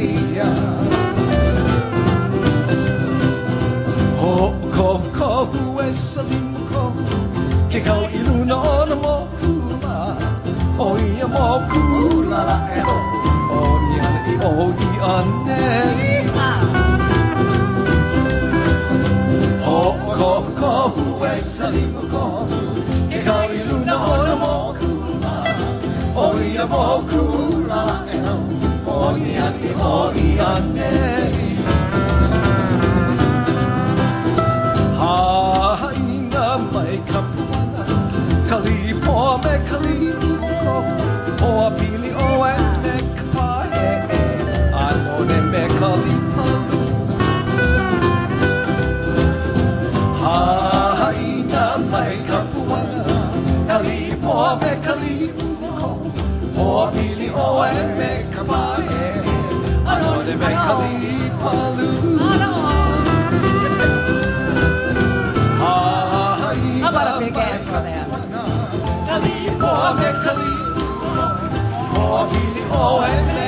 ia Ho ko kohu e salimu ko Ke kau I luna o na mokula O ia mokula e ho O ni ana I o I ane Ho ko kohu e salimu ko Ke kau I luna o na mokula O ia mokula e ho O ni ana I o I ane Haina mai ka puana Kali poa me kali uko Poa pili o e me ka pae Anone me kali palu Haina mai ka puana Kali poa me kali uko Poa pili o e me ka pae Anone me kali palu How about a big hand for that? Kali poa me kali uko Poa pili o e me